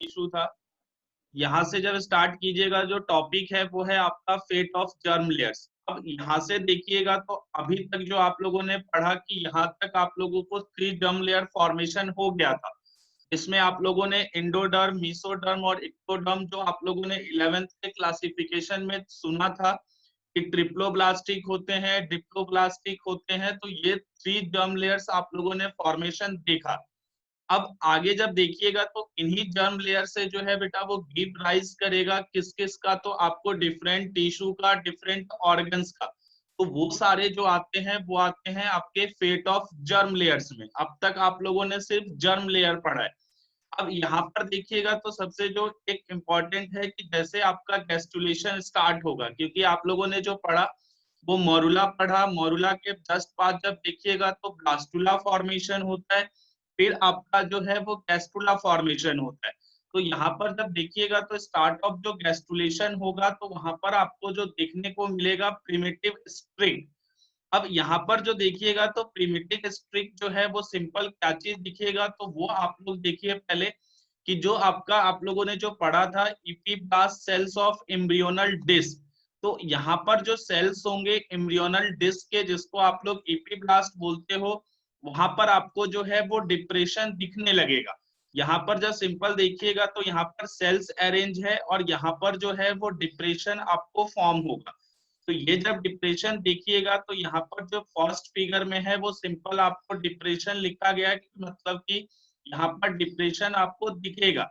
Tissue था। यहाँ से जब स्टार्ट कीजिएगा, जो टॉपिक है वो है आपका फेट ऑफ जर्म लेयर्स। अब यहाँ से देखिएगा तो अभी तक जो आप लोगों ने पढ़ा कि यहाँ तक आप लोगों को 3 जर्म लेयर फॉर्मेशन हो गया था। इसमें आप लोगों ने इंडोडर्म, मीसोडर्म और इक्टोडर्म, जो आप लोगों ने 11th के क्लासिफिकेशन में सुना था कि ट्रिप्लोब्लास्टिक होते हैं, डिप्लोब्लास्टिक होते हैं, तो ये 3 जर्म लेयर्स आप लोगों ने फॉर्मेशन देखा। अब आगे जब देखिएगा तो इन्हीं जर्म लेयर से जो है बेटा वो गिव राइज करेगा किस किस का, तो आपको डिफरेंट टिश्यू का, डिफरेंट ऑर्गन्स का। तो वो सारे जो आते हैं वो आते हैं आपके फेट ऑफ जर्म लेयर्स में। अब तक आप लोगों ने सिर्फ जर्म लेयर पढ़ा है। अब यहाँ पर देखिएगा तो सबसे जो एक इम्पॉर्टेंट है कि जैसे आपका गैस्ट्रुलेशन स्टार्ट होगा, क्योंकि आप लोगों ने जो पढ़ा वो मोरुला पढ़ा, मोरुला के जस्ट बाद जब देखिएगा तो ब्लास्टुला फॉर्मेशन होता है, फिर आपका जो है वो गैस्ट्रुला फॉर्मेशन होता है। तो यहाँ पर जब देखिएगा तो स्टार्ट ऑफ जो गैस्ट्रुलेशन होगा तो वहां पर आपको जो देखने को मिलेगा प्रिमिटिव स्ट्रिंग। अब यहाँ पर जो देखिएगा तो प्रिमिटिव स्ट्रिंग जो है वो सिंपल क्या चीज दिखेगा, तो वो आप लोग देखिए पहले कि जो आपका आप लोगों ने जो पढ़ा था epiblast cells of embryonal disc. तो यहाँ पर जो सेल्स होंगे एम्ब्रियोनल डिस्क के, जिसको आप लोग इपीब्लास्ट बोलते हो, वहां पर आपको जो है वो डिप्रेशन दिखने लगेगा। यहाँ पर जब सिंपल देखिएगा तो यहाँ पर सेल्स अरेंज है और यहाँ पर जो है वो डिप्रेशन आपको फॉर्म होगा। तो ये जब डिप्रेशन देखिएगा तो यहाँ पर जो फर्स्ट फिगर में है वो सिंपल आपको डिप्रेशन लिखा गया है कि मतलब कि यहाँ पर डिप्रेशन आपको दिखेगा।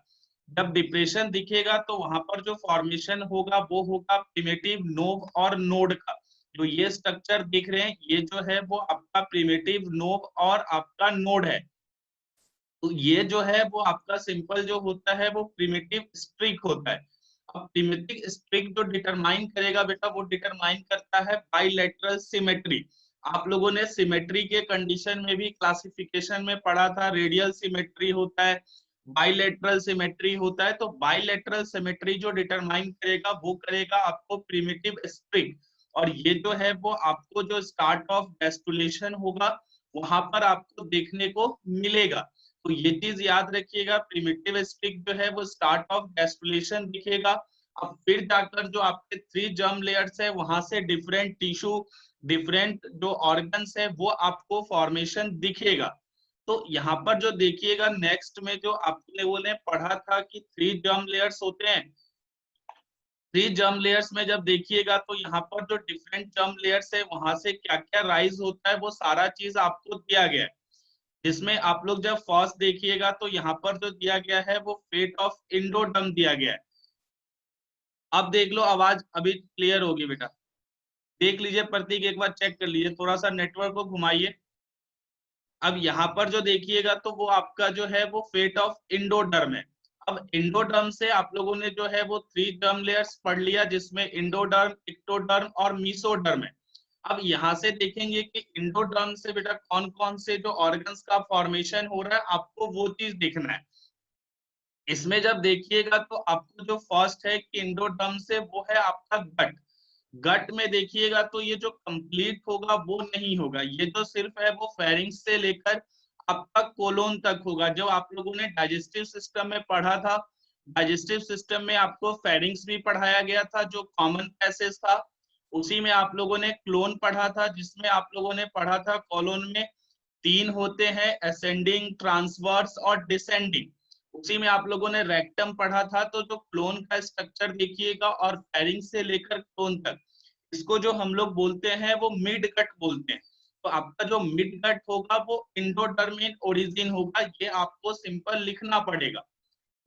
जब डिप्रेशन दिखेगा तो वहां पर जो फॉर्मेशन होगा वो होगा प्रिमिटिव नोव और नोड का। जो ये स्ट्रक्चर दिख रहे हैं ये जो है वो आपका प्रिमिटिव नोव और आपका नोड है। तो ये जो है वो आपका सिंपल जो होता है वो प्रिमिटिव स्ट्रिक होता है। अब प्रिमिटिव स्ट्रिक जो डिटरमाइन करेगा बेटा वो डिटरमाइन करता है बाइलेटरल सिमेट्री। आप लोगों ने सिमेट्री के कंडीशन में भी क्लासिफिकेशन में पढ़ा था, रेडियल सिमेट्री होता है, बाइलेटरल सिमेट्री होता है। तो बाइलेटरल सिमेट्री जो डिटरमाइन करेगा वो करेगा आपको प्रिमिटिव स्ट्रिक। और ये जो है वो आपको जो स्टार्ट ऑफ गैस्ट्रुलेशन होगा वहां पर आपको देखने को मिलेगा। तो ये चीज याद रखिएगा, प्रिमिटिव स्टिक जो है वो स्टार्ट ऑफ गैस्ट्रुलेशन दिखेगा। अब फिर जाकर जो आपके 3 जर्म लेयर्स है वहां से डिफरेंट टिश्यू, डिफरेंट जो ऑर्गन्स है वो आपको फॉर्मेशन दिखेगा। तो यहाँ पर जो देखिएगा नेक्स्ट में जो आपने वो ने पढ़ा था कि 3 जर्म लेयर्स होते हैं। 3 जर्म लेयर्स में जब देखिएगा तो यहाँ पर जो डिफरेंट जर्म लेयर्स है वहां से क्या क्या राइज होता है वो सारा चीज आपको दिया गया है। जिसमें आप लोग जब फर्स्ट देखिएगा तो यहाँ पर जो दिया गया है वो फेट ऑफ इंडोडर्म दिया गया है। अब देख लो, आवाज अभी क्लियर होगी बेटा। देख लीजिए प्रतीक, एक बार चेक कर लीजिए, थोड़ा सा नेटवर्क को घुमाइए। अब यहाँ पर जो देखिएगा तो वो आपका जो है वो फेट ऑफ इंडोडर्म है। अब इंडोडर्म से आप लोगों ने जो है वो 3 डर्म लेयर्स पढ़ लिया, जिसमें इंडोडर्म, इक्टोडर्म और मीसोडर्म है। अब यहाँ से देखेंगे कि इंडोडर्म से बेटा कौन कौन से जो ऑर्गन्स का फॉर्मेशन हो रहा है आपको वो चीज देखना है। इसमें जब देखिएगा तो आपको जो फर्स्ट है कि इंडोडर्म से वो है आपका गट। गट में देखिएगा तो ये जो कंप्लीट होगा वो नहीं होगा, ये जो सिर्फ है वो फेरिंग्स से लेकर आपका कोलोन तक होगा। जो आप लोगों ने डाइजेस्टिव सिस्टम में पढ़ा था, डाइजेस्टिव सिस्टम में आपको फेरिंग्स भी पढ़ाया गया था जो कॉमन पैसेज था। उसी में आप लोगों ने क्लोन पढ़ा था, जिसमें आप लोगों ने पढ़ा था कॉलोन में 3 होते हैं, असेंडिंग, ट्रांसवर्स और डिसेंडिंग। उसी में आप लोगों ने रेक्टम पढ़ा था। तो जो क्लोन का स्ट्रक्चर देखिएगा और फेरिंग से लेकर क्लोन तक, इसको जो हम लोग बोलते हैं वो मिड कट बोलते हैं। तो आपका जो मिड कट होगा वो इंडोडर्मिन ओरिजिन होगा, ये आपको सिंपल लिखना पड़ेगा।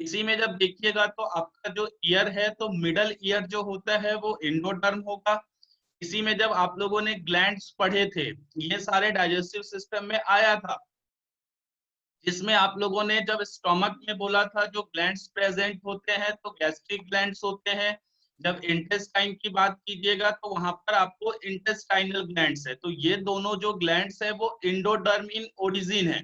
इसी में जब देखिएगा तो आपका जो ईयर है तो मिडल ईयर जो होता है वो इंडोडर्म होगा। इसी में जब आप लोगों ने ग्लैंड्स पढ़े थे, ये सारे डाइजेस्टिव सिस्टम में आया था। जिसमें आप लोगों ने जब स्टोमक में बोला था जो ग्लैंड्स प्रेजेंट होते हैं तो गैस्ट्रिक ग्लैंड्स होते हैं। जब इंटेस्टाइन की बात कीजिएगा तो वहां पर आपको इंटेस्टाइनल ग्लैंड्स है। तो ये दोनों जो ग्लैंड्स है वो इंडोडर्म इन ओरिजिन है।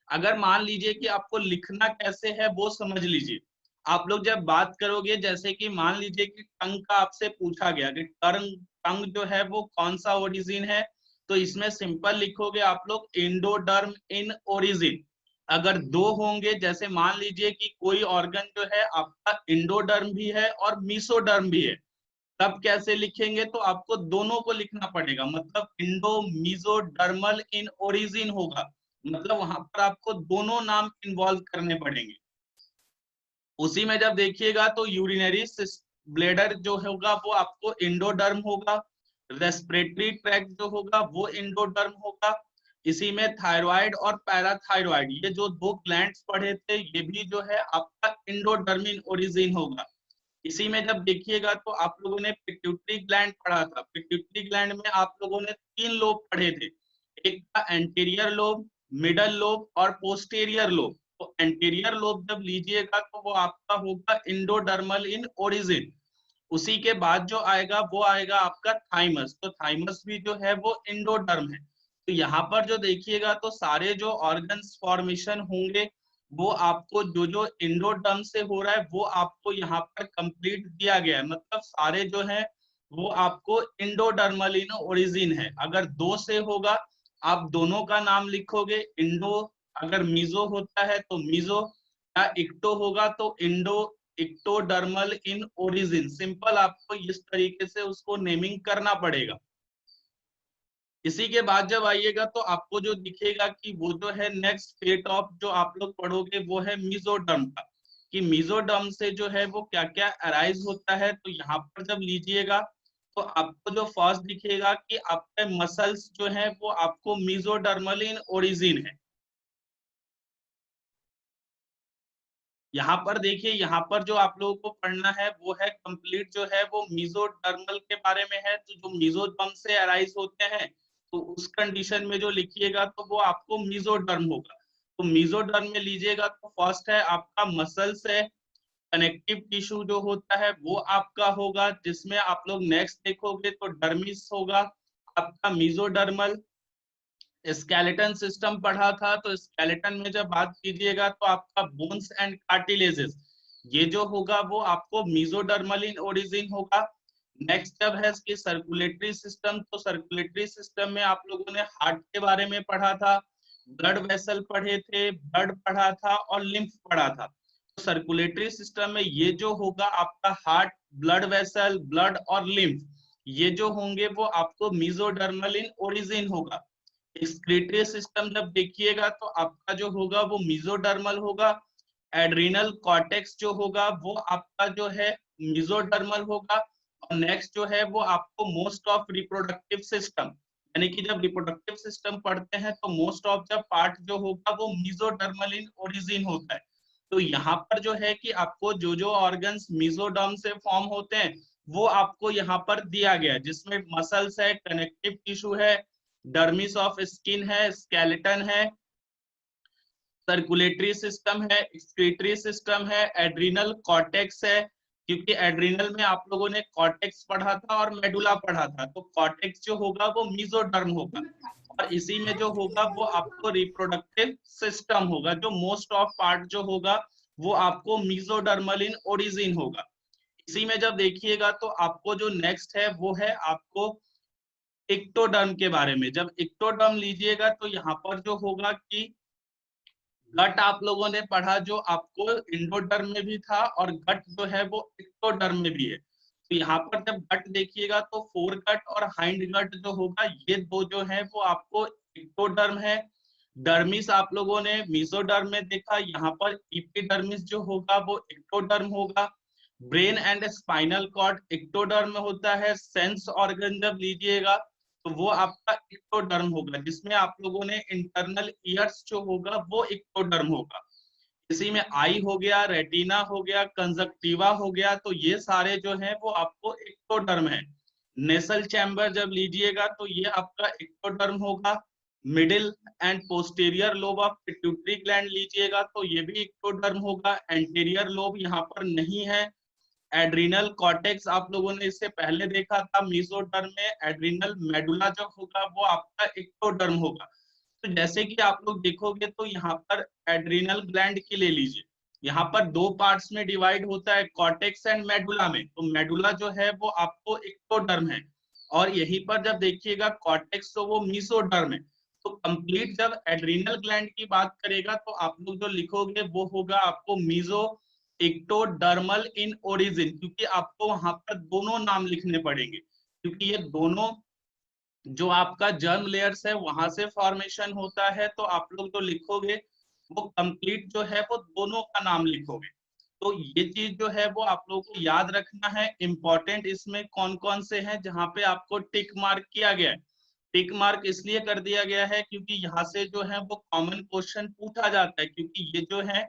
अगर मान लीजिए कि आपको लिखना कैसे है वो समझ लीजिए। आप लोग जब बात करोगे, जैसे कि मान लीजिए कि टंग का आपसे पूछा गया कि टंग टंग जो है वो कौन सा ओरिजिन है, तो इसमें सिंपल लिखोगे आप लोग इंडोडर्म इन ओरिजिन। अगर दो होंगे, जैसे मान लीजिए कि कोई ऑर्गन जो है आपका इंडोडर्म भी है और मीसोडर्म भी है, तब कैसे लिखेंगे? तो आपको दोनों को लिखना पड़ेगा, मतलब इंडो मीजोडर्मल इन ओरिजिन होगा, मतलब वहां पर आपको दोनों नाम इन्वॉल्व करने पड़ेंगे। उसी में जब देखिएगा तो यूरिनरी ब्लेडर जो होगा वो आपको इंडोडर्म होगा, रेस्पिरेटरी ट्रैक्ट जो होगा वो इंडोडर्म होगा। इसी में थायराइड और पैराथायराइड, ये जो दो ग्लैंड्स पढ़े थे, ये भी जो है आपका इंडोडर्मिन ओरिजिन होगा। इसी में जब देखिएगा तो आप लोगों ने पिट्यूटरी ग्लैंड पढ़ा था, पिट्यूटरी ग्लैंड में आप लोगों ने तीन लोब पढ़े थे, एक था एंटीरियर लोब, मिडल लोब और पोस्टीरियर लोब। तो एंटीरियर लोब जब लीजिएगा तो वो आपका होगा इंडोडर्मल इन ओरिजिन। उसी के बाद जो आएगा वो आएगा आपका थाइमस, तो थाइमस भी जो है वो इंडोडर्म है। तो यहाँ पर जो देखिएगा तो सारे जो ऑर्गन्स फॉर्मेशन होंगे वो आपको जो जो इंडोडर्म से हो रहा है वो आपको यहाँ पर कंप्लीट दिया गया है, मतलब सारे जो है वो आपको इंडोडर्मल इन ओरिजिन है। अगर दो से होगा आप दोनों का नाम लिखोगे इंडो, अगर मीजो होता है तो मीजो, या इक्टो होगा तो इंडो इक्टोडर्मल इन ओरिजिन। सिंपल आपको इस तरीके से उसको नेमिंग करना पड़ेगा। इसी के बाद जब आइएगा तो आपको जो दिखेगा कि वो जो है नेक्स्ट फेट ऑफ जो आप लोग पढ़ोगे वो है मीजोडर्म का, कि मीजोडर्म से जो है वो क्या क्या अराइज होता है। तो यहाँ पर जब लीजिएगा तो आपको जो फर्स्ट दिखेगा कि आपके मसल्स जो है वो आपको मीजोडर्मल इन ओरिजिन है। यहाँ पर देखिए, यहाँ पर जो आप लोगों को पढ़ना है वो है कंप्लीट जो है वो मीजोडर्मल के बारे में है। तो जो मीजोडर्म से अराइज होते हैं तो उस कंडीशन में जो लिखिएगा तो वो आपको मीजोडर्म होगा। तो मीजोडर्म में लीजिएगा तो फर्स्ट है आपका मसल्स है, कनेक्टिव टिश्यू जो होता है वो आपका होगा, जिसमें आप लोग नेक्स्ट देखोगे तो डर्मिस होगा आपका मीजोडर्मल। स्केलेटन सिस्टम पढ़ा था, तो स्केलेटन में जब बात कीजिएगा तो आपका बोन्स एंड कार्टिलेजेस, ये जो होगा वो आपको मीजोडर्मल इन ओरिजिन होगा। नेक्स्ट जब है इसकी सर्कुलेटरी सिस्टम, तो सर्कुलेटरी सिस्टम में आप लोगों ने हार्ट के बारे में पढ़ा था, ब्लड वेसल पढ़े थे, ब्लड पढ़ा था और लिम्फ पढ़ा था। तो सर्कुलेटरी सिस्टम में ये जो होगा आपका हार्ट, ब्लड वेसल, ब्लड और लिम्फ, ये जो होंगे वो आपको मीजोडर्मल इन ओरिजिन होगा। एक्सक्रीटरी सिस्टम जब देखिएगा तो आपका जो होगा वो मीजोडर्मल होगा। एड्रिनल कॉर्टेक्स जो होगा वो आपका जो है मीजोडर्मल होगा। और नेक्स्ट जो है वो आपको मोस्ट ऑफ रिप्रोडक्टिव सिस्टम, यानी कि जब रिप्रोडक्टिव सिस्टम पढ़ते हैं तो मोस्ट ऑफ द पार्ट जो होगा वो मीजोडर्मल इन ओरिजिन होता है। तो यहाँ पर जो है कि आपको जो जो ऑर्गन्स मीजोडर्म से फॉर्म होते हैं वो आपको यहाँ पर दिया गया है, जिसमें मसल्स है, कनेक्टिव टिश्यू है, डर्मिस ऑफ स्किन है, स्केलेटन है, सर्कुलेटरी सिस्टम है, एक्सक्रीटरी सिस्टम है, एड्रिनल कॉर्टेक्स है, क्योंकि एड्रिनल में आप लोगों ने कॉर्टेक्स पढ़ा था और मेडुला पढ़ा था, तो कॉर्टेक्स जो होगा वो मीजोडर्म होगा। और इसी में जो होगा वो आपको रिप्रोडक्टिव सिस्टम होगा, जो मोस्ट ऑफ पार्ट जो होगा वो आपको मीजोडर्मल इन ओरिजिन होगा। इसी में जब देखिएगा तो आपको जो नेक्स्ट है वो है आपको इक्टोडर्म के बारे में। जब इक्टोडर्म लीजिएगा तो यहाँ पर जो होगा कि गट आप लोगों ने पढ़ा जो आपको इंडोडर्म में भी था, और गट जो है वो इक्टोडर्म में भी है। तो यहाँ पर जब गट देखिएगा तो फोर गट और हाइंड गट जो होगा ये दो जो है वो आपको इक्टोडर्म है। डर्मिस आप लोगों ने मीजोडर्म में देखा, यहाँ पर इपिडर्मिस जो होगा वो इक्टोडर्म होगा। Brain and spinal cord ectoderm में होता है। सेंस ऑर्गन जब लीजिएगा तो वो आपका इक्टोडर्म होगा, जिसमें आप लोगों ने इंटरनल ईयर्स जो होगा वो इक्टोडर्म होगा। इसी में आई हो गया, रेटिना हो गया, कंजक्टिवा हो गया, तो ये सारे जो हैं वो आपको इक्टोडर्म है। नेसल चैम्बर जब लीजिएगा तो ये आपका इक्टोडर्म होगा। Middle and posterior lobe of pituitary gland लीजिएगा तो ये भी इक्टोडर्म होगा। एंटीरियर लोब यहाँ पर नहीं है। एड्रिनल कॉर्टेक्स आप लोगों ने इससे पहले देखा था मीजोडर्म में। एड्रिनल मेडुला जो होगा वो आपका इक्टोडर्म होगा। तो जैसे कि आप लोग देखोगे तो यहाँ पर एड्रिनल ग्लैंड की ले लीजिए, यहाँ पर दो पार्ट्स में डिवाइड होता है, कॉर्टेक्स एंड मेडुला में। तो मेडुला जो है वो आपको इक्टोडर्म है, और यहीं पर जब देखिएगा कॉर्टेक्स तो वो मीसोडर्म है। तो कंप्लीट जब एड्रीनल ग्लैंड की बात करेगा तो आप लोग जो लिखोगे वो होगा आपको मीजो एक्टोडर्मल इन ओरिजिन, क्योंकि आपको वहां पर दोनों नाम लिखने पड़ेंगे, क्योंकि ये दोनों जो आपका जर्म लेयर्स है वहां से फॉर्मेशन होता है। तो आप लोग जो लिखोगे वो कंप्लीट जो है वो दोनों का नाम लिखोगे। तो ये चीज जो है वो आप लोगों को याद रखना है। इंपॉर्टेंट इसमें कौन कौन से हैं जहां पे आपको टिक मार्क किया गया है। टिक मार्क इसलिए कर दिया गया है क्योंकि यहाँ से जो है वो कॉमन क्वेश्चन पूछा जाता है, क्योंकि ये जो है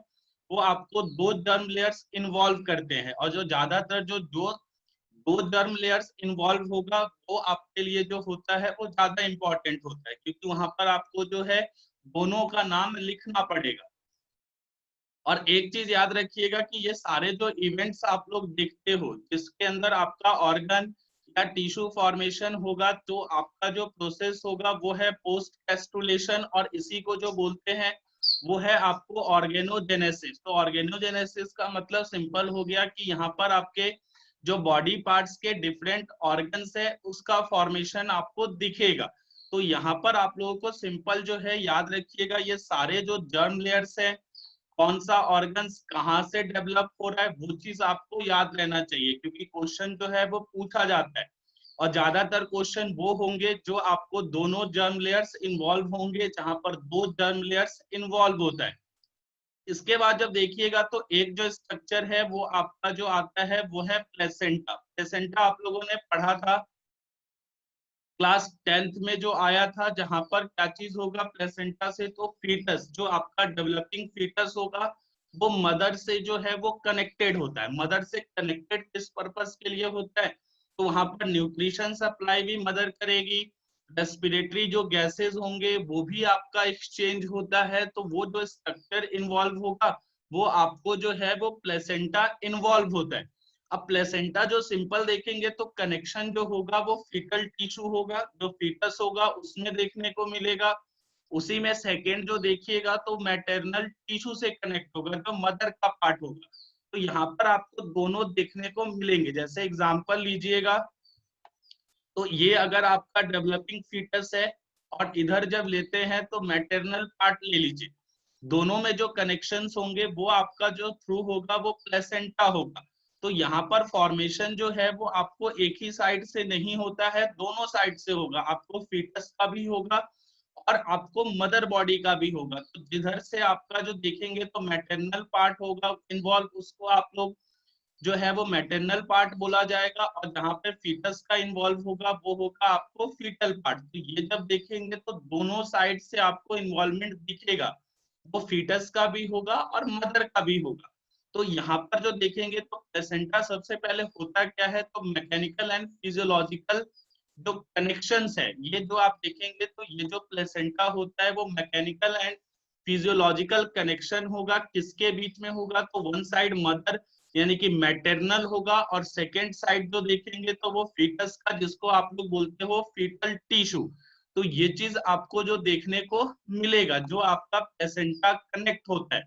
वो आपको दो जर्म लेयर्स इन्वॉल्व करते हैं, और जो ज्यादातर जो जो दो जर्म लेयर्स इन्वॉल्व होगा वो आपके लिए जो होता है वो ज्यादा इंपॉर्टेंट होता है, क्योंकि वहां पर आपको जो है दोनों का नाम लिखना पड़ेगा। और एक चीज याद रखिएगा कि ये सारे जो इवेंट्स आप लोग देखते हो जिसके अंदर आपका ऑर्गन या टिश्यू फॉर्मेशन होगा, तो आपका जो प्रोसेस होगा वो है पोस्ट टेस्टुलेशन, और इसी को जो बोलते हैं वो है आपको ऑर्गेनोजेनेसिस। तो ऑर्गेनोजेनेसिस का मतलब सिंपल हो गया कि यहाँ पर आपके जो बॉडी पार्ट्स के डिफरेंट ऑर्गन्स है उसका फॉर्मेशन आपको दिखेगा। तो यहाँ पर आप लोगों को सिंपल जो है याद रखिएगा, ये सारे जो जर्म लेयर्स है कौन सा ऑर्गन्स कहाँ से डेवलप हो रहा है वो चीज आपको याद रहना चाहिए, क्योंकि क्वेश्चन जो है वो पूछा जाता है। और ज्यादातर क्वेश्चन वो होंगे जो आपको दोनों जर्म लेयर्स इन्वॉल्व होंगे, जहां पर दो जर्म लेयर्स इन्वॉल्व होता है। इसके बाद जब देखिएगा तो एक जो स्ट्रक्चर है वो आपका जो आता है वो है प्लेसेंटा। प्लेसेंटा आप लोगों ने पढ़ा था क्लास 10th में जो आया था, जहां पर क्या चीज होगा प्लेसेंटा से, तो फीटस जो आपका डेवलपिंग फीटस होगा वो मदर से जो है वो कनेक्टेड होता है। मदर से कनेक्टेड किस पर्पस के लिए होता है, तो वहां पर न्यूट्रिशन सप्लाई भी मदर करेगी, रेस्पिरेटरी जो गैसेस होंगे वो भी आपका एक्सचेंज होता है। तो वो जो स्ट्रक्चर इन्वॉल्व होगा वो आपको जो है वो प्लेसेंटा इन्वॉल्व होता है। अब प्लेसेंटा जो सिंपल देखेंगे तो कनेक्शन जो होगा वो फीटल टिश्यू होगा, जो फीटस होगा उसमें देखने को मिलेगा। उसी में सेकेंड जो देखिएगा तो मैटरनल टिश्यू से कनेक्ट होगा, जो मदर का पार्ट होगा। तो यहाँ पर आपको दोनों देखने को मिलेंगे। जैसे एग्जांपल लीजिएगा तो ये अगर आपका डेवलपिंग फीटस है और इधर जब लेते हैं तो मैटरनल पार्ट ले लीजिए, दोनों में जो कनेक्शंस होंगे वो आपका जो थ्रू होगा वो प्लेसेंटा होगा। तो यहाँ पर फॉर्मेशन जो है वो आपको एक ही साइड से नहीं होता है, दोनों साइड से होगा। आपको फीटस का भी होगा और आपको मदर बॉडी का भी होगा। तो जिधर से आपका जो देखेंगे तो मैटरनल पार्ट होगा इन्वॉल्व, उसको आप लोग जो है वो मैटरनल पार्ट बोला जाएगा, और जहां पे फीटस का इन्वॉल्व होगा वो होगा आपको फीटल पार्ट। तो ये जब देखेंगे तो दोनों साइड से आपको इन्वॉल्वमेंट दिखेगा, वो फीटस का भी होगा और मदर का भी होगा। तो यहाँ पर जो देखेंगे तो प्लेसेंटा सबसे पहले होता क्या है, तो मैकेनिकल एंड फिजियोलॉजिकल जो कनेक्शंस है, ये जो आप देखेंगे तो ये जो प्लेसेंटा होता है वो मैकेनिकल एंड फिजियोलॉजिकल कनेक्शन होगा। किसके बीच में होगा, तो वन साइड मदर यानी कि मैटरनल होगा, और सेकेंड साइड जो देखेंगे तो वो फीटस का, जिसको आप लोग बोलते हो फीटल टिश्यू। तो ये चीज आपको जो देखने को मिलेगा, जो आपका प्लेसेंटा कनेक्ट होता है।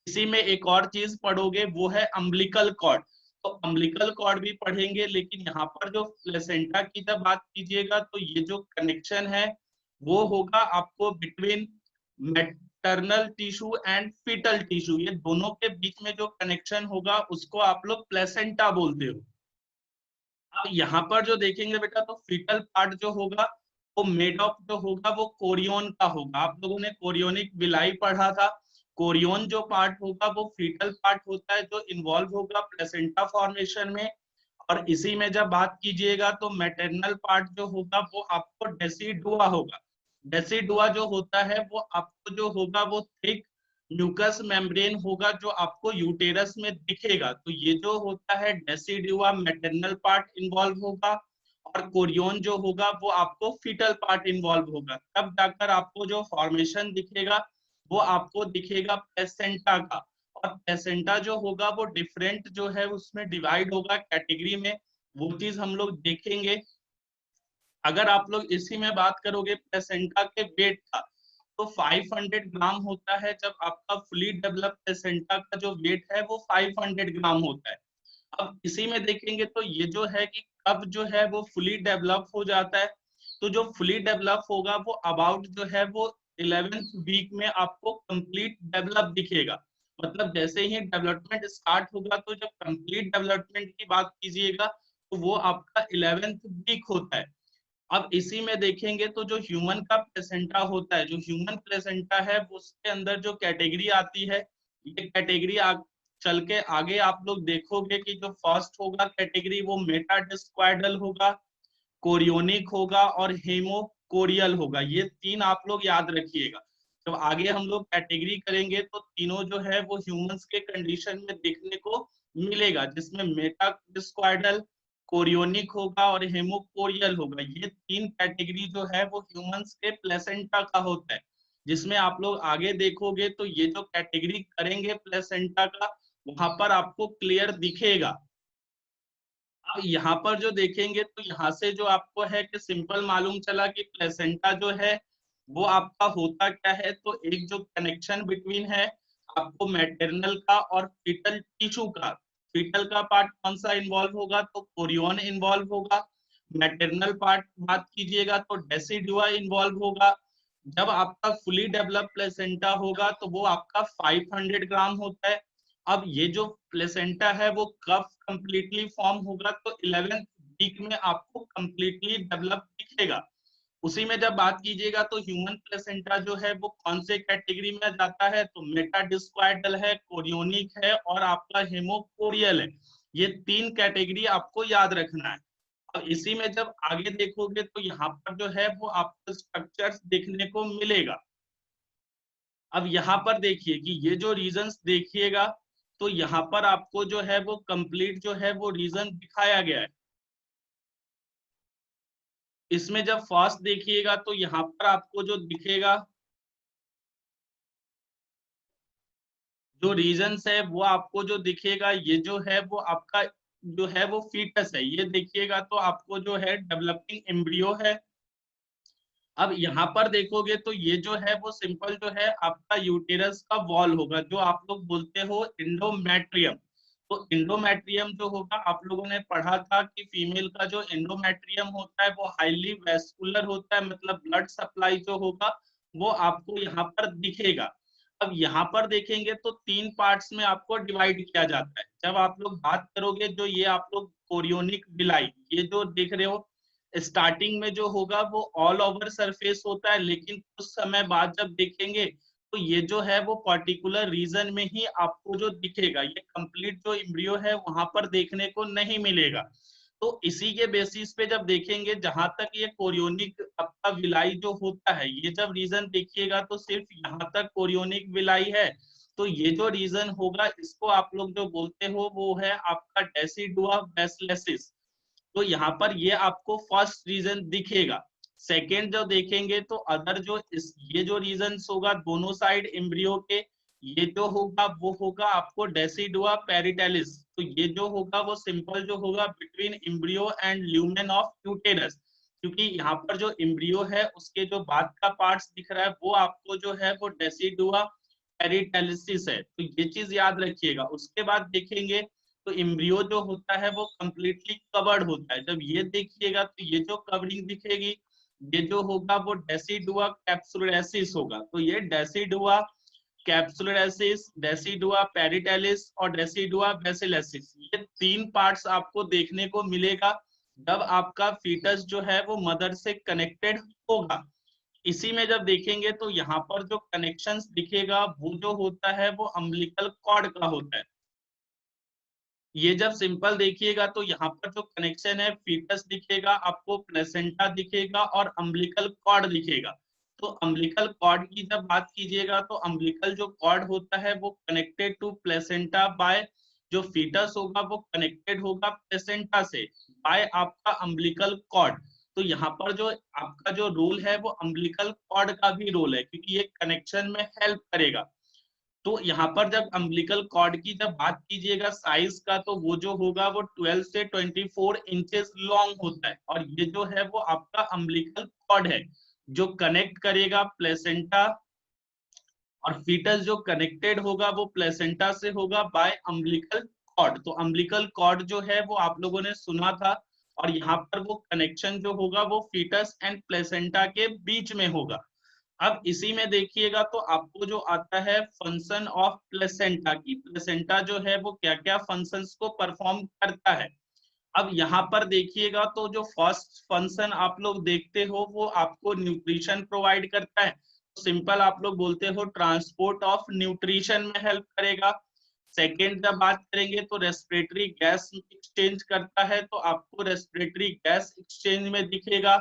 इसी में एक और चीज पढ़ोगे वो है अम्बिलिकल कॉर्ड। तो अम्बिलिकल कॉर्ड भी पढ़ेंगे, लेकिन यहाँ पर जो प्लेसेंटा की जब बात कीजिएगा तो ये जो कनेक्शन है वो होगा आपको between maternal tissue and fetal tissue, ये दोनों के बीच में जो कनेक्शन होगा उसको आप लोग प्लेसेंटा बोलते हो। अब यहाँ पर जो देखेंगे बेटा तो फीटल पार्ट जो होगा वो मेड ऑफ जो होगा वो कोरियोन का होगा। आप लोगों ने कोरियोनिक विलाई पढ़ा था। कोरियोन जो पार्ट होगा वो फीटल पार्ट होता है जो इन्वॉल्व होगा प्लेसेंटा फॉर्मेशन में। और इसी में जब बात कीजिएगा तो मैटरनल पार्ट जो होगा वो आपको डेसिडुआ होगा। डेसिडुआ जो होता है वो आपको जो होगा वो थिक म्यूकस मेम्ब्रेन होगा, जो आपको यूटेरस में दिखेगा। तो ये जो होता है डेसिडुआ मैटरनल पार्ट इन्वॉल्व होगा, और कोरियोन जो होगा वो आपको फीटल पार्ट इन्वॉल्व होगा। तब जाकर आपको जो फॉर्मेशन दिखेगा वो आपको दिखेगा प्लेसेंटा का। और प्लेसेंटा जो होगा वो डिफरेंट जो है उसमें डिवाइड होगा कैटेगरी में, वो चीज हम लोग देखेंगे। अगर आप लोग इसी में बात करोगे प्लेसेंटा के वेट का, तो 500 ग्राम होता है। जब आपका फुली डेवलप प्लेसेंटा का जो वेट है वो 500 ग्राम होता है। अब इसी में देखेंगे तो ये जो है कि कब जो है वो फुली डेवलप हो जाता है, तो जो फुली डेवलप होगा वो अबाउट जो है वो 11th वीक में आपको कंप्लीट डेवलप दिखेगा। मतलब जैसे ही डेवलपमेंट स्टार्ट होगा तो जब कंप्लीट डेवलपमेंट की बात कीजिएगा तो वो आपका 11th वीक होता है। अब इसी में देखेंगे तो जो ह्यूमन का प्लेसेंटा होता है, जो ह्यूमन प्लेसेंटा है उसके अंदर जो कैटेगरी आती है, ये कैटेगरी चल के आगे आप लोग देखोगे कि जो फर्स्ट होगा कैटेगरी वो मेटाडिस्क्वाइडल होगा, कोरियोनिक होगा और हेमोकोरियल होगा। ये तीन आप लोग याद रखिएगा। जब आगे हम लोग कैटेगरी करेंगे तो तीनों जो है वो ह्यूमंस के कंडीशन में देखने को मिलेगा, जिसमें मेटाडिस्क्वाइडल, कोरियोनिक होगा और हेमोकोरियल होगा। ये तीन कैटेगरी जो है वो ह्यूमंस के प्लेसेंटा का होता है, जिसमें आप लोग आगे देखोगे तो ये जो कैटेगरी करेंगे प्लेसेंटा का, वहां पर आपको क्लियर दिखेगा। अब यहाँ पर जो देखेंगे तो यहाँ से जो आपको है कि सिंपल मालूम चला कि प्लेसेंटा जो है वो आपका होता क्या है। तो एक जो कनेक्शन बिटवीन है आपको मैटरनल का और फीटल टिश्यू का, फीटल का पार्ट कौन सा इन्वॉल्व होगा तो कोरियन इन्वॉल्व होगा। मैटरनल पार्ट बात कीजिएगा तो डेसिडुआ इन्वॉल्व होगा। जब आपका फुली डेवलप प्लेसेंटा होगा तो वो आपका 500 ग्राम होता है। अब ये जो प्लेसेंटा है वो कब कंप्लीटली फॉर्म होगा तो 11th वीक में आपको कंप्लीटली डेवलप दिखेगा। उसी में जब बात कीजिएगा तो ह्यूमन प्लेसेंटा जो है वो कौन से कैटेगरी में जाता है तो मेटाडिस्क्वाइडल है, कोरियोनिक है और आपका हेमोकोरियल है। ये तीन कैटेगरी आपको याद रखना है। और इसी में जब आगे देखोगे तो यहाँ पर जो है वो आपको स्ट्रक्चर्स देखने को मिलेगा। अब यहाँ पर देखिए कि ये जो रीजंस देखिएगा तो यहाँ पर आपको जो है वो कंप्लीट जो है वो रीजन दिखाया गया है। इसमें जब फर्स्ट देखिएगा तो यहाँ पर आपको जो दिखेगा, जो रीजंस है वो आपको जो दिखेगा, ये जो है वो आपका जो है वो फीटस है। ये देखिएगा तो आपको जो है डेवलपिंग एम्ब्रियो है। अब यहाँ पर देखोगे तो ये जो है वो सिंपल जो है आपका यूटेरस का वॉल होगा, जो आप लोग बोलते हो एंडोमेट्रियम। तो एंडोमेट्रियम जो होगा आप लोगों ने पढ़ा था कि फीमेल का जो एंडोमेट्रियम होता है वो हाईली वेस्कुलर होता है, मतलब ब्लड सप्लाई जो होगा वो आपको यहाँ पर दिखेगा। अब यहाँ पर देखेंगे तो तीन पार्ट्स में आपको डिवाइड किया जाता है। जब आप लोग बात करोगे जो ये आप लोग कोरियोनिक विलाई, ये जो देख रहे हो स्टार्टिंग में जो होगा वो ऑल ओवर सरफेस होता है, लेकिन कुछ समय बाद जब देखेंगे तो ये जो है वो पर्टिकुलर रीजन में ही आपको जो दिखेगा, ये कंप्लीट जो एम्ब्रियो है वहां पर देखने को नहीं मिलेगा। तो इसी के बेसिस पे जब देखेंगे जहां तक ये कोरियोनिक आपका विलाई जो होता है, ये जब रीजन देखिएगा तो सिर्फ यहाँ तक कोरियोनिक विलाई है। तो ये जो रीजन होगा इसको आप लोग जो बोलते हो वो है आपका डेसिडुआ बेसिलसिस। तो यहाँ पर ये आपको फर्स्ट रीजन दिखेगा। सेकेंड जो देखेंगे तो अदर जो ये जो रीजन होगा दोनों साइड एम्ब्रियो के, ये जो होगा वो होगा आपको डेसिडुआ पेरिटेलिस। तो ये जो होगा वो सिंपल जो होगा between embryo and lumen of uterus, क्योंकि यहाँ पर जो एम्ब्रियो है उसके जो बाद का पार्ट्स दिख रहा है वो आपको जो है वो डेसिडुआ पेरिटेलिसिस है। तो ये चीज याद रखिएगा। उसके बाद देखेंगे तो एम्ब्रियो जो होता है वो कंप्लीटली कवर्ड होता है। जब ये देखिएगा तो ये जो कवरिंग दिखेगी, ये जो होगा वो डेसिडुआ कैप्सुलरेसिस होगा। तो ये डेसिडुआ कैप्सुलरेसिस, डेसिडुआ पेरिटेलिस और डेसिडुआ बेसिलेसिस, ये तीन पार्ट्स आपको देखने को मिलेगा जब आपका फीटस जो है वो मदर से कनेक्टेड होगा। इसी में जब देखेंगे तो यहाँ पर जो कनेक्शंस दिखेगा वो जो होता है वो अम्बिलिकल कॉर्ड का होता है। ये जब सिंपल देखिएगा तो यहाँ पर जो कनेक्शन है फीटस दिखेगा आपको, प्लेसेंटा दिखेगा और अम्बिलिकल कॉर्ड दिखेगा। तो अम्बिलिकल कॉर्ड की जब बात कीजिएगा तो अम्बिलिकल जो कॉर्ड होता है वो कनेक्टेड टू प्लेसेंटा बाय, जो फीटस होगा वो कनेक्टेड होगा प्लेसेंटा से बाय आपका अम्बिलिकल कॉर्ड। तो यहाँ पर जो आपका जो रोल है वो अम्बिलिकल कॉर्ड का भी रोल है, क्योंकि ये कनेक्शन में हेल्प करेगा। तो यहाँ पर जब अम्बिलिकल कॉर्ड की जब बात कीजिएगा साइज का, तो वो जो होगा वो 12 से 24 इंचेस लॉन्ग होता है। और ये जो है वो आपका अम्बिलिकल कॉर्ड है जो कनेक्ट करेगा प्लेसेंटा, और फीटस जो कनेक्टेड होगा वो प्लेसेंटा से होगा बाय अम्बिलिकल कॉर्ड। तो अम्बिलिकल कॉर्ड जो है वो आप लोगों ने सुना था और यहाँ पर वो कनेक्शन जो होगा वो फीटस एंड प्लेसेंटा के बीच में होगा। अब इसी में देखिएगा तो आपको जो आता है फंक्शन ऑफ प्लेसेंटा की, प्लेसेंटा जो है वो क्या क्या फंक्शंस को परफॉर्म करता है। अब यहाँ पर देखिएगा तो जो फर्स्ट फंक्शन आप लोग देखते हो वो आपको न्यूट्रिशन प्रोवाइड करता है, तो सिंपल आप लोग बोलते हो ट्रांसपोर्ट ऑफ न्यूट्रिशन में हेल्प करेगा। सेकेंड जब बात करेंगे तो रेस्पिरेटरी गैस एक्सचेंज करता है, तो आपको रेस्पिरेटरी गैस एक्सचेंज में दिखेगा।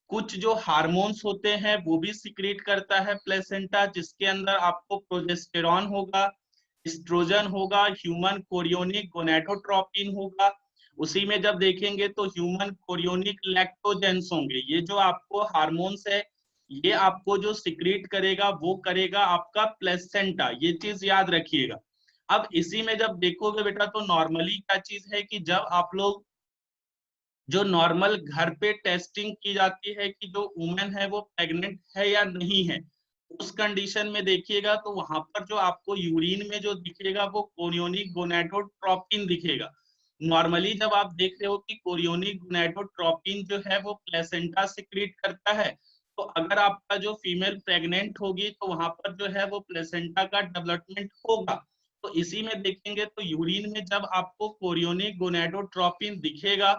कुछ जो हार्मोन्स होते हैं वो भी सिक्रीट करता है प्लेसेंटा, जिसके अंदर आपको प्रोजेस्टेरॉन होगा, एस्ट्रोजन होगा, ह्यूमन कोरियोनिक गोनेडोट्रोपिन होगा। उसी में जब देखेंगे तो ह्यूमन कोरियोनिक लैक्टोजेंस होंगे। ये जो आपको हार्मोन्स है ये आपको जो सिक्रीट करेगा वो करेगा आपका प्लेसेंटा, ये चीज याद रखिएगा। अब इसी में जब देखोगे बेटा तो नॉर्मली क्या चीज है कि जब आप लोग जो नॉर्मल घर पे टेस्टिंग की जाती है कि जो वुमेन है वो प्रेग्नेंट है या नहीं है, उस कंडीशन में देखिएगा तो वहां पर जो आपको यूरिन में जो दिखेगा वो कोरियोनिक गोनेडोट्रोपिन दिखेगा। नॉर्मली जब आप देख रहे हो कि कोरियोनिक गोनेडोट्रोपिन जो है वो प्लेसेंटा सिक्रीट करता है, तो अगर आपका जो फीमेल प्रेग्नेंट होगी तो वहां पर जो है वो प्लेसेंटा का डेवलपमेंट होगा। तो इसी में देखेंगे तो यूरिन में जब आपको कोरियोनिक गोनेडोट्रोपिन दिखेगा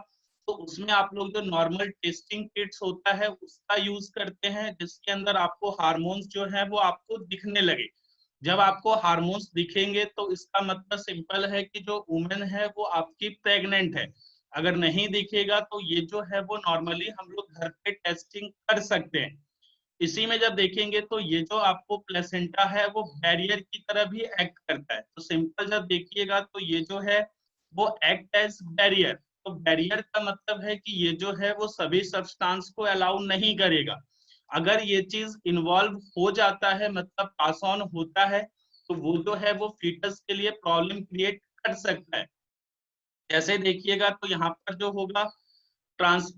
तो उसमें आप लोग जो नॉर्मल टेस्टिंग किट्स होता है उसका यूज करते हैं, जिसके अंदर आपको हार्मोन्स जो है वो आपको दिखने लगे। जब आपको हार्मोन्स दिखेंगे तो इसका मतलब सिंपल है कि जो वुमेन है वो आपकी प्रेग्नेंट है। अगर नहीं दिखेगा तो ये जो है वो नॉर्मली हम लोग घर पे टेस्टिंग कर सकते हैं। इसी में जब देखेंगे तो ये जो आपको प्लेसेंटा है वो बैरियर की तरह भी एक्ट करता है, तो सिंपल जब देखिएगा तो ये जो है वो एक्ट एज बैरियर। तो बैरियर का मतलब है कि ये जो है वो सभी सब्सटेंस को अलाउ नहीं करेगा। अगर ये चीज इन्वॉल्व हो जाता है मतलब पास ऑन होता है, तो वो जो है वो फीटस के लिए प्रॉब्लम क्रिएट कर सकता है। जैसे देखिएगा तो यहाँ पर जो होगा ट्रांस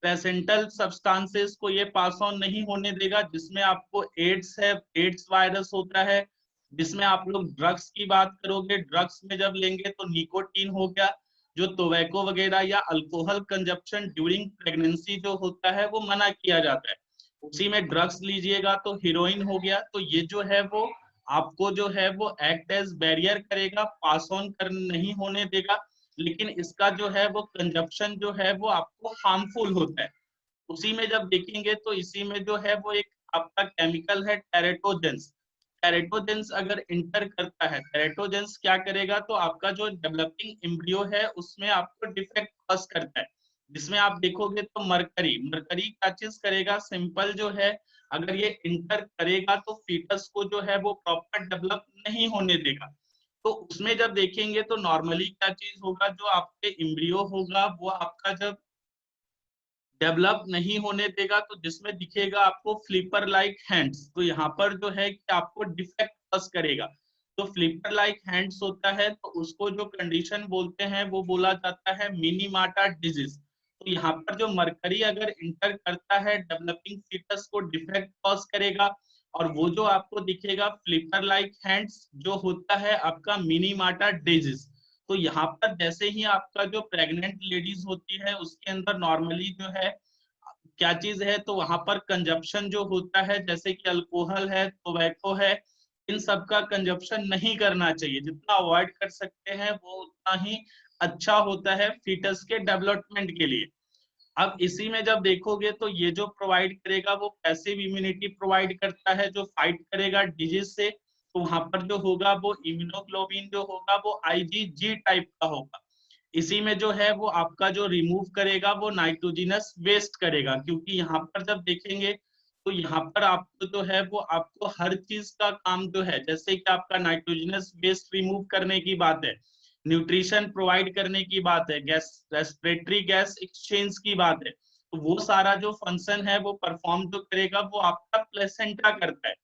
प्लेसेंटल सब्सटेंसेस को ये पास ऑन नहीं होने देगा, जिसमें आपको एड्स है, एड्स वायरस होता है। जिसमें आप लोग ड्रग्स की बात करोगे, ड्रग्स में जब लेंगे तो निकोटीन हो गया, जो टोबैको वगैरह या अल्कोहल कंजप्शन ड्यूरिंग प्रेगनेंसी जो होता है वो मना किया जाता है। उसी में ड्रग्स लीजिएगा तो हीरोइन हो गया, तो ये जो है वो आपको जो है वो एक्ट एज बैरियर करेगा, पास ऑन कर नहीं होने देगा, लेकिन इसका जो है वो कंजप्शन जो है वो आपको हार्मफुल होता है। उसी में जब देखेंगे तो इसी में जो है वो एक आपका केमिकल है टेरेटोजेंस। टेरेटोजेंस अगर इंटर करता है, टेरेटोजेंस क्या करेगा तो आपका जो डेवलपिंग एम्ब्रियो है उसमें आपको डिफेक्ट कॉज करता है। जिसमें आप देखोगे तो मरकरी, मरकरी क्या चीज करेगा, सिंपल जो है अगर ये इंटर करेगा तो फीटस को जो है वो प्रॉपर डेवलप नहीं होने देगा। तो उसमें जब देखेंगे तो नॉर्मली क्या चीज होगा, जो आपके एम्ब्रियो होगा वो आपका जब डेवलप नहीं होने देगा तो जिसमें दिखेगा आपको फ्लिपर लाइक हैंड्स, तो यहाँ पर जो है कि आपको डिफेक्ट कॉज करेगा। तो फ्लिपर लाइक हैंड्स होता है तो उसको जो कंडीशन बोलते हैं वो बोला जाता है मिनीमाटा डिजीज। तो यहाँ पर जो मरकरी अगर इंटर करता है डेवलपिंग फीटस को डिफेक्ट कॉज करेगा, और वो जो आपको दिखेगा फ्लिपर लाइक हैंड्स जो होता है आपका मिनीमाटा डिजीज। तो यहाँ पर जैसे ही आपका जो प्रेग्नेंट लेडीज होती है उसके अंदर नॉर्मली जो है क्या चीज है, तो वहां पर कंजप्शन जो होता है जैसे कि अल्कोहल है, टोबैको है, इन सब का कंजप्शन नहीं करना चाहिए। जितना अवॉइड कर सकते हैं वो उतना ही अच्छा होता है फीटस के डेवलपमेंट के लिए। अब इसी में जब देखोगे तो ये जो प्रोवाइड करेगा वो पैसिव इम्यूनिटी प्रोवाइड करता है जो फाइट करेगा डिजीज से। तो वहां पर जो होगा वो इम्यूनोग्लोबिन जो होगा वो आईजीजी टाइप का होगा। इसी में जो है वो आपका जो रिमूव करेगा वो नाइट्रोजिनस वेस्ट करेगा, क्योंकि यहाँ पर जब देखेंगे तो यहाँ पर आपको जो है वो आपको हर चीज का काम जो है, जैसे कि आपका नाइट्रोजिनस वेस्ट रिमूव करने की बात है, न्यूट्रिशन प्रोवाइड करने की बात है, गैस रेस्पिरेटरी गैस एक्सचेंज की बात है, तो वो सारा जो फंक्शन है वो परफॉर्म जो करेगा वो आपका प्लेसेंटा करता है।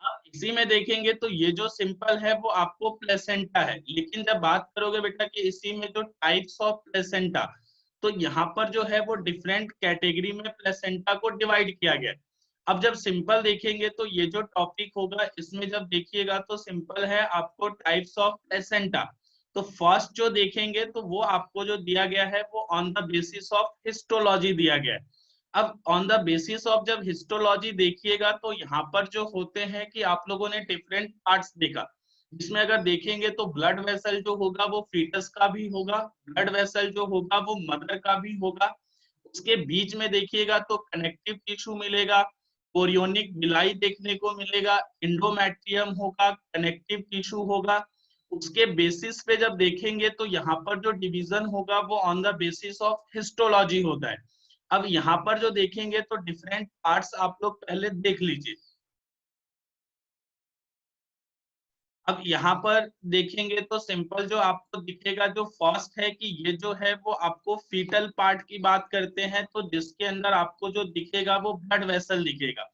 अब इसी में देखेंगे तो ये जो सिंपल है वो आपको प्लेसेंटा है, लेकिन जब बात करोगे बेटा कि इसी में जो टाइप्स ऑफ प्लेसेंटा, तो यहाँ पर जो है वो डिफरेंट कैटेगरी में प्लेसेंटा को डिवाइड किया गया है। अब जब सिंपल देखेंगे तो ये जो टॉपिक होगा इसमें जब देखिएगा तो सिंपल है आपको टाइप्स ऑफ प्लेसेंटा। तो फर्स्ट जो देखेंगे तो वो आपको जो दिया गया है वो on the basis of histology दिया गया है। अब ऑन द बेसिस ऑफ जब हिस्टोलॉजी देखिएगा तो यहाँ पर जो होते हैं कि आप लोगों ने डिफरेंट पार्ट्स देखा, जिसमें अगर देखेंगे तो ब्लड वेसल जो होगा वो फीटस का भी होगा, ब्लड वेसल जो होगा वो मदर का भी होगा। उसके बीच में देखिएगा तो कनेक्टिव टिश्यू मिलेगा, कोरियोनिक विलाई देखने को मिलेगा, इंडोमेट्रियम होगा, कनेक्टिव टिश्यू होगा। उसके बेसिस पे जब देखेंगे तो यहाँ पर जो डिवीजन होगा वो on the basis of histology होता है। अब यहाँ पर जो देखेंगे तो डिफरेंट पार्ट्स आप लोग पहले देख लीजिए। अब यहाँ पर देखेंगे तो सिंपल जो आपको दिखेगा, जो फर्स्ट है कि ये जो है वो आपको फीटल पार्ट की बात करते हैं, तो जिसके अंदर आपको जो दिखेगा वो ब्लड वेसल दिखेगा।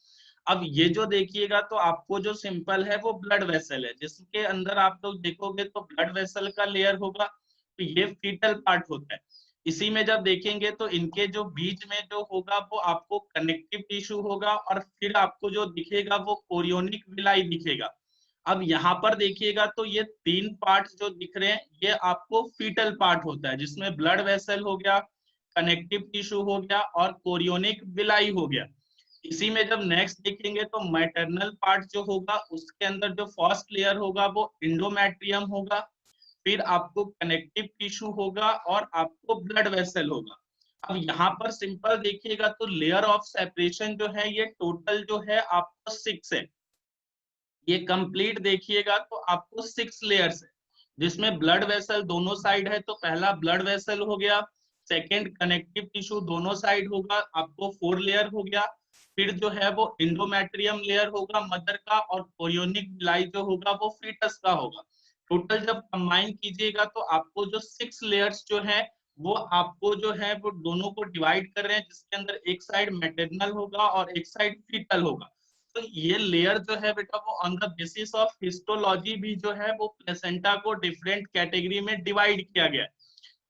अब ये जो देखिएगा तो आपको जो सिंपल है वो ब्लड वेसल है, जिसके अंदर आप लोग देखोगे तो ब्लड वेसल का लेयर होगा, तो ये फीटल पार्ट होता है। इसी में जब देखेंगे तो इनके जो बीच में जो होगा वो आपको कनेक्टिव टिश्यू होगा, और फिर आपको जो दिखेगा वो कोरियोनिक विलाई दिखेगा। अब यहाँ पर देखिएगा तो ये तीन पार्ट जो दिख रहे हैं ये आपको फीटल पार्ट होता है, जिसमें ब्लड वेसल हो गया, कनेक्टिव टिश्यू हो गया और कोरियोनिक विलाई हो गया। इसी में जब नेक्स्ट देखेंगे तो मैटरनल पार्ट जो होगा उसके अंदर जो फर्स्ट लेयर होगा वो इंडोमेट्रियम होगा, फिर आपको कनेक्टिव टिश्यू होगा और आपको ब्लड वेसल होगा। अब यहाँ पर सिंपल देखिएगा तो लेयर ऑफ सेपरेशन जो है ये टोटल जो है आपको 6 है। ये कंप्लीट देखिएगा तो आपको 6 लेयर्स है, जिसमें ब्लड वेसल दोनों साइड है, तो पहला ब्लड वेसल हो गया, सेकेंड कनेक्टिव टिश्यू दोनों साइड होगा, आपको 4 लेयर हो गया। फिर जो है वो इंडोमेट्रियम लेयर होगा मदर का, और कोरियोनिक विलाई जो होगा वो फीटस का होगा। टोटल जब कंबाइन कीजिएगा तो आपको जो 6 लेयर्स जो है वो आपको जो है वो दोनों को डिवाइड कर रहे हैं, जिसके अंदर एक साइड मैटरनल होगा और एक साइड फीटल होगा। तो ये लेयर जो है बेटा वो on the basis of histology भी जो है वो प्लेसेंटा को डिफरेंट कैटेगरी में डिवाइड किया गया है,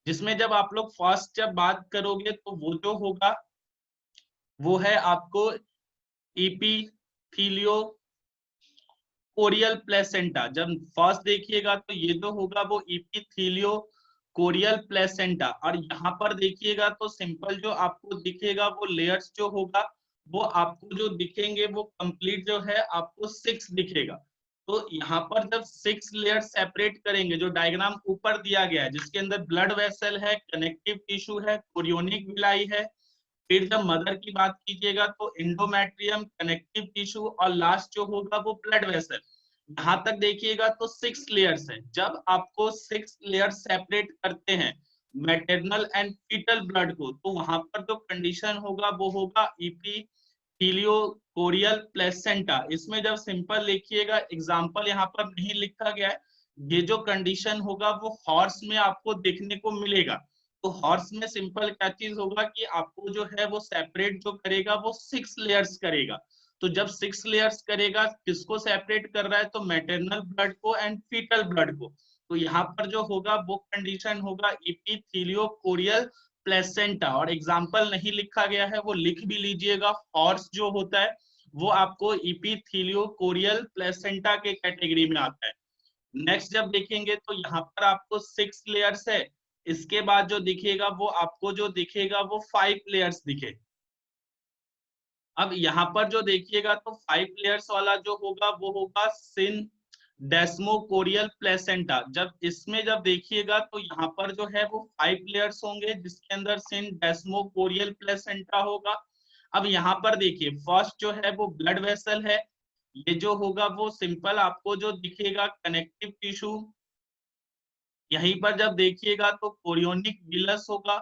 जिसमें जब आप लोग फर्स्ट जब बात करोगे तो वो जो होगा वो है आपको इपीथीलियो कोरियल प्लेसेंटा। जब फर्स्ट देखिएगा तो ये जो होगा वो इपीथीलियो कोरियल प्लेसेंटा, और यहाँ पर देखिएगा तो सिंपल जो आपको दिखेगा वो लेयर्स जो होगा वो आपको जो दिखेंगे वो कंप्लीट जो है आपको 6 दिखेगा। तो यहाँ पर जब 6 लेयर सेपरेट करेंगे, जो डायग्राम ऊपर दिया गया है जिसके अंदर ब्लड वेसल है, कनेक्टिव टिश्यू है, कोरियोनिक विलाई है, फिर जब मदर की बात कीजिएगा तो इंडोमेट्रियम, कनेक्टिव टिश्यू और लास्ट जो होगा वो ब्लड वेसल। यहाँ तक देखिएगा तो 6 लेयर्स है। जब आपको 6 लेयर सेपरेट करते हैं मैटरनल एंड फीटल ब्लड को, तो वहां पर जो कंडीशन होगा वो होगा इपीथीलियो कोरियल प्लेसेंटा। इसमें जब सिंपल लिखिएगा, एग्जांपल यहाँ पर नहीं लिखा गया है, ये जो कंडीशन होगा वो हॉर्स में आपको देखने को मिलेगा। तो हॉर्स में सिंपल क्या चीज होगा कि आपको जो है वो सेपरेट जो करेगा वो 6 लेयर्स करेगा। तो जब 6 लेयर्स करेगा, किसको सेपरेट कर रहा है, तो मैटरनल ब्लड को एंड फीटल ब्लड को। तो यहाँ पर जो होगा वो कंडीशन होगा इपीथीलियो कोरियल प्लेसेंटा, और एग्जाम्पल नहीं लिखा गया है वो लिख भी लीजिएगा। हॉर्स जो होता है वो आपको इपीथीलियो कोरियल प्लेसेंटा के कैटेगरी में आता है। नेक्स्ट जब देखेंगे तो यहाँ पर आपको 6 लेयर्स है, इसके बाद जो दिखेगा वो आपको जो दिखेगा वो 5 लेयर्स दिखे। अब यहाँ पर जो देखिएगा तो 5 लेयर्स वाला जो होगा वो होगा सिन डेस्मोकोरियल प्लेसेंटा। जब इसमें जब देखिएगा तो यहाँ पर जो है वो 5 लेयर्स होंगे, जिसके अंदर सिन डेस्मोकोरियल प्लेसेंटा होगा। अब यहाँ पर देखिए फर्स्ट जो है वो ब्लड वेसल है, ये जो होगा वो सिंपल आपको जो दिखेगा कनेक्टिव टिश्यू। यहीं पर जब देखिएगा तो कोरियोनिक विलस होगा,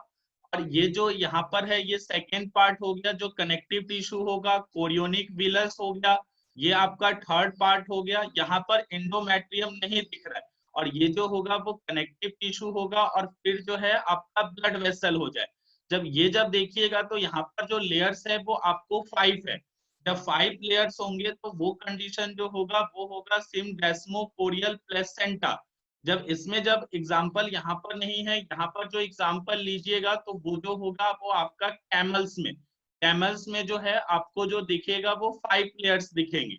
और ये जो यहाँ पर है ये सेकेंड पार्ट हो गया, जो कनेक्टिव टिश्यू होगा कोरियोनिक विलस हो गया। ये आपका थर्ड पार्ट हो गया, यहाँ पर इंडोमेट्रियम नहीं दिख रहा है, और ये जो होगा वो कनेक्टिव टिश्यू होगा, और फिर जो है आपका ब्लड वेसल हो जाए। जब देखिएगा तो यहाँ पर जो लेयर्स है वो आपको 5 है। जब 5 लेयर्स होंगे तो वो कंडीशन जो होगा वो होगा सिम डेस्मोकोरियल प्लेसेंटा। जब इसमें जब एग्जाम्पल यहाँ पर नहीं है, यहाँ पर जो एग्जाम्पल लीजिएगा तो वो जो होगा वो आपका कैमल्स में जो है आपको जो दिखेगा वो 5 लेयर्स दिखेंगे।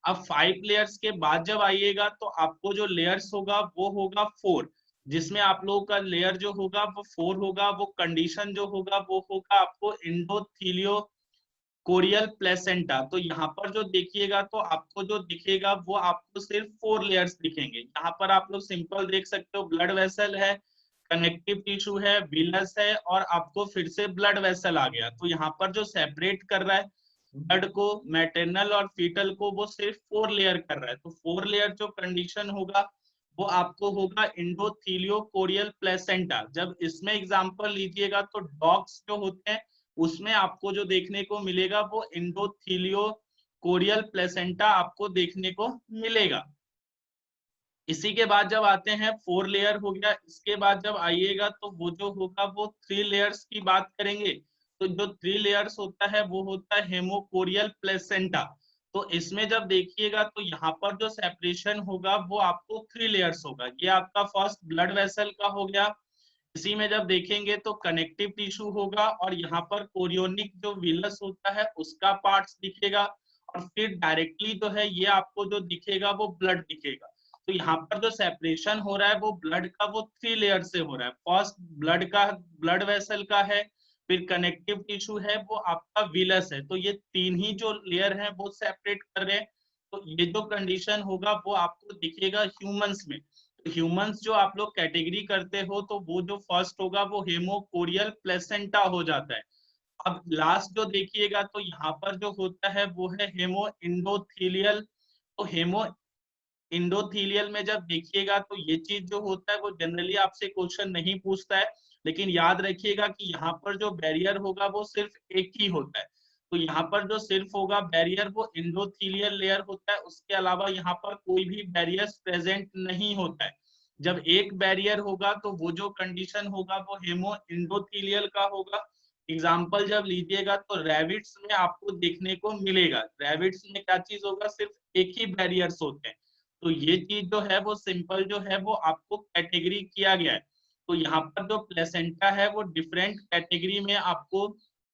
अब 5 लेयर्स के बाद जब आइएगा तो आपको जो लेयर्स होगा वो होगा 4। जिसमें आप लोगों का लेयर जो होगा वो 4 होगा, वो कंडीशन जो होगा वो होगा आपको एंडोथीलियो कोरियल प्लेसेंटा। तो यहाँ पर जो देखिएगा तो आपको जो दिखेगा वो आपको सिर्फ 4 लेयर्स दिखेंगे। यहाँ पर आप लोग सिंपल देख सकते हो, ब्लड वेसल है, कनेक्टिव टिश्यू है, विलस है, और आपको फिर से ब्लड वेसल आ गया। तो यहाँ पर जो सेपरेट कर रहा है ब्लड को, मैटरनल और फीटल को, वो सिर्फ 4 लेयर कर रहा है। तो 4 लेयर जो कंडीशन होगा वो आपको होगा एंडोथीलियो कोरियल प्लेसेंटा। जब इसमें एग्जांपल लीजिएगा तो डॉग्स जो होते हैं उसमें आपको जो देखने को मिलेगा वो एंडोथीलियो कोरियल प्लेसेंटा आपको देखने को मिलेगा। इसी के बाद जब आते हैं 4 लेयर हो गया, इसके बाद जब आइएगा तो वो जो होगा वो 3 लेयर्स की बात करेंगे। तो जो 3 लेयर्स होता है वो होता है हेमोकोरियल प्लेसेंटा। तो इसमें जब देखिएगा तो यहाँ पर जो सेपरेशन होगा वो आपको 3 लेयर्स होगा। ये आपका फर्स्ट ब्लड वेसल का हो गया। इसी में जब देखेंगे तो कनेक्टिव टिश्यू होगा, और यहाँ पर कोरियोनिक जो विलस होता है उसका पार्ट्स दिखेगा, और फिर डायरेक्टली जो है ये आपको जो दिखेगा वो ब्लड दिखेगा। तो यहाँ पर जो सेपरेशन हो रहा है वो ब्लड का वो 3 लेयर से हो रहा है। फर्स्ट ब्लड का, ब्लड वेसल का है, फिर कनेक्टिव टिश्यू है, वो आपका विलस है। तो ये 3 ही जो लेयर है वो सेपरेट कर रहे हैं। तो ये जो कंडीशन होगा वो आपको दिखेगा ह्यूमंस में। ह्यूमंस जो आप लोग कैटेगरी करते हो तो वो जो फर्स्ट होगा वो हेमोकोरियल प्लेसेंटा हो जाता है। अब लास्ट जो देखिएगा तो यहाँ पर जो होता है वो है हेमो इंडोथीलियल। तो हेमो इंडोथीलियल में जब देखिएगा तो ये चीज जो होता है वो जनरली आपसे क्वेश्चन नहीं पूछता है, लेकिन याद रखिएगा कि यहाँ पर जो बैरियर होगा वो सिर्फ एक ही होता है। तो यहाँ पर जो सिर्फ होगा बैरियर वो इंडोथीलियल लेयर होता है, उसके अलावा यहाँ पर कोई भी बैरियर प्रेजेंट नहीं होता है। जब एक बैरियर होगा तो वो जो कंडीशन होगा वो हेमो इंडोथीलियल का होगा। एग्जाम्पल जब लीजिएगा तो रैबिट्स में आपको देखने को मिलेगा, रैबिट्स में क्या चीज होगा, सिर्फ एक ही बैरियर्स होते हैं। तो ये चीज जो है वो सिंपल जो है वो आपको कैटेगरी किया गया है। तो यहाँ पर जो प्लेसेंटा है वो डिफरेंट कैटेगरी में आपको